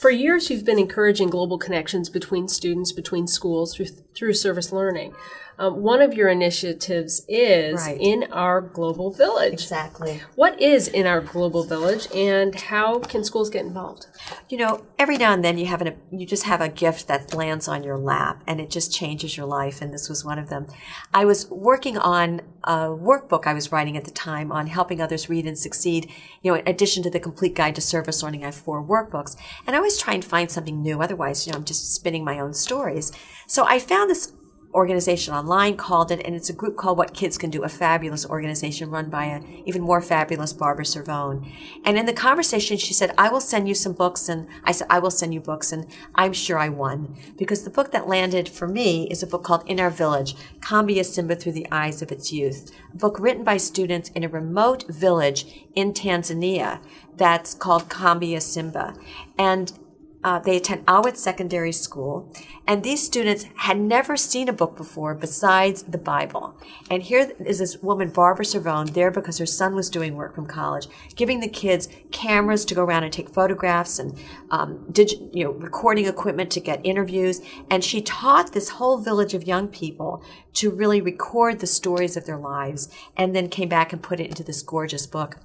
For years, you've been encouraging global connections between students, between schools, through service learning. One of your initiatives is In Our Global Village. Exactly. What is In Our Global Village, and how can schools get involved? You know, every now and then you just have a gift that lands on your lap, and it just changes your life, and this was one of them. I was working on a workbook I was writing at the time on helping others read and succeed. You know, in addition to the Complete Guide to Service Learning, I have 4 workbooks, and I always try and find something new. Otherwise, I'm just spinning my own stories. So I found this organization online, called it, and it's a group called What Kids Can Do, a fabulous organization run by an even more fabulous Barbara Cervone. And in the conversation, she said, I will send you some books, and I said, I will send you books, and I'm sure I won, because the book that landed for me is a book called In Our Village, Kambia Simba Through the Eyes of Its Youth, a book written by students in a remote village in Tanzania that's called Kambia Simba. And they attend Awit Secondary School, and these students had never seen a book before besides the Bible. And here is this woman, Barbara Cervone, there because her son was doing work from college, giving the kids cameras to go around and take photographs and recording equipment to get interviews. And she taught this whole village of young people to really record the stories of their lives, and then came back and put it into this gorgeous book,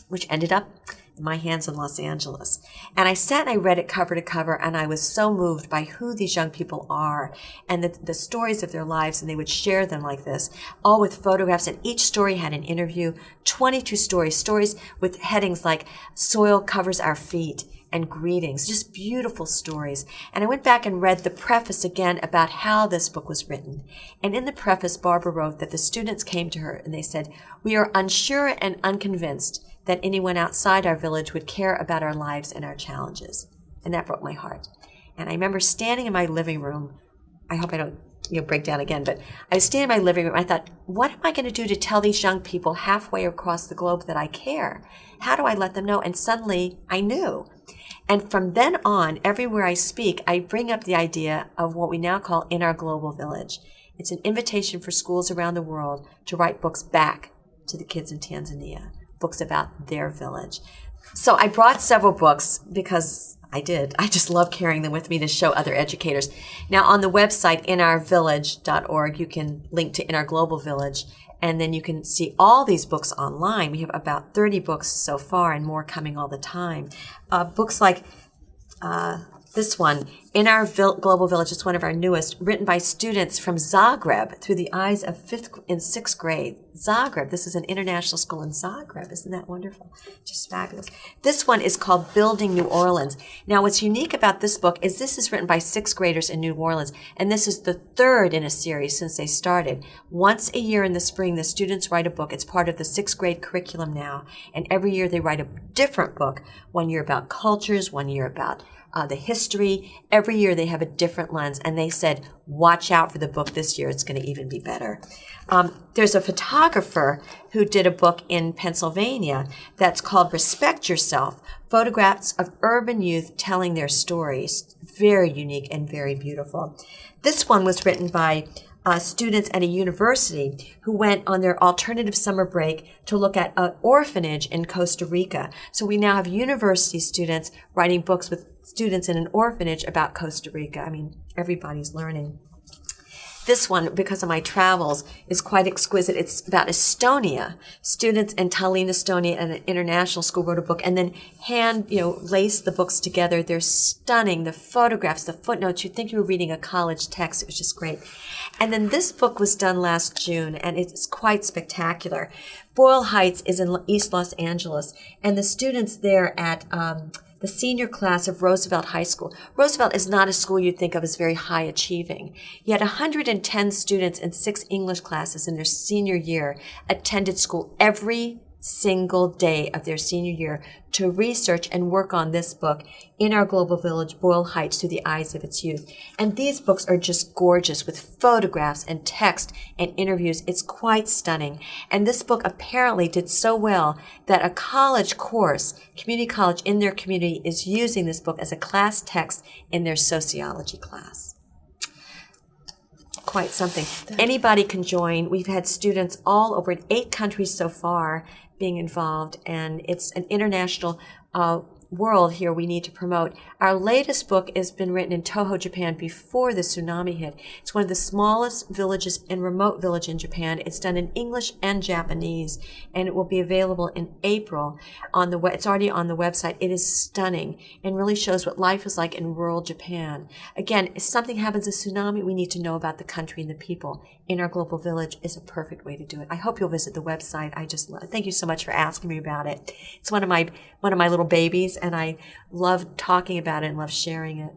which ended up in my hands in Los Angeles. And I sat and I read it cover to cover, and I was so moved by who these young people are and the stories of their lives, and they would share them like this, all with photographs, and each story had an interview, 22 stories with headings like Soil Covers Our Feet and Greetings, just beautiful stories. And I went back and read the preface again about how this book was written. And in the preface, Barbara wrote that the students came to her and they said, we are unsure and unconvinced that anyone outside our village would care about our lives and our challenges. And that broke my heart. And I remember standing in my living room. I hope I don't break down again, but I was standing in my living room. I thought, what am I going to do to tell these young people halfway across the globe that I care? How do I let them know? And suddenly I knew. And from then on, everywhere I speak, I bring up the idea of what we now call In Our Global Village. It's an invitation for schools around the world to write books back to the kids in Tanzania, books about their village. So I brought several books because I just love carrying them with me to show other educators. Now on the website, inourvillage.org, you can link to In Our Global Village, and then you can see all these books online. We have about 30 books so far and more coming all the time. Books like this one, In Our Global Village, is one of our newest, written by students from Zagreb through the eyes of 5th and 6th grade. Zagreb, this is an international school in Zagreb. Isn't that wonderful? Just fabulous. This one is called Building New Orleans. Now, what's unique about this book is this is written by 6th graders in New Orleans, and this is the 3rd in a series since they started. Once a year in the spring, the students write a book. It's part of the 6th grade curriculum now, and every year they write a different book. One year about cultures, one year about the history. Every year they have a different lens, and they said, watch out for the book this year. It's going to even be better. There's a photographer who did a book in Pennsylvania that's called Respect Yourself, Photographs of Urban Youth Telling Their Stories. Very unique and very beautiful. This one was written by students at a university who went on their alternative summer break to look at an orphanage in Costa Rica. So we now have university students writing books with students in an orphanage about Costa Rica. I mean, everybody's learning. This one, because of my travels, is quite exquisite. It's about Estonia. Students in Tallinn, Estonia, at an international school wrote a book and then laced the books together. They're stunning. The photographs, the footnotes, you'd think you were reading a college text. It was just great. And then this book was done last June, and it's quite spectacular. Boyle Heights is in East Los Angeles, and the students there at the senior class of Roosevelt High School. Roosevelt is not a school you'd think of as very high achieving. Yet 110 students in 6 English classes in their senior year attended school every single day of their senior year to research and work on this book, In Our Global Village, Boyle Heights Through the Eyes of Its Youth. And these books are just gorgeous with photographs and text and interviews. It's quite stunning. And this book apparently did so well that a college course, community college in their community, is using this book as a class text in their sociology class. Quite something. Anybody can join. We've had students all over in 8 countries so far being involved, and it's an international world here we need to promote. Our latest book has been written in Toho, Japan before the tsunami hit. It's one of the smallest villages and remote village in Japan. It's done in English and Japanese, and it will be available in April on the it's already on the website. It is stunning and really shows what life is like in rural Japan. Again, if something happens, a tsunami, we need to know about the country and the people. In Our Global Village is a perfect way to do it. I hope you'll visit the website. I just love it. Thank you so much for asking me about it. It's one of my little babies, and I love talking about it and love sharing it.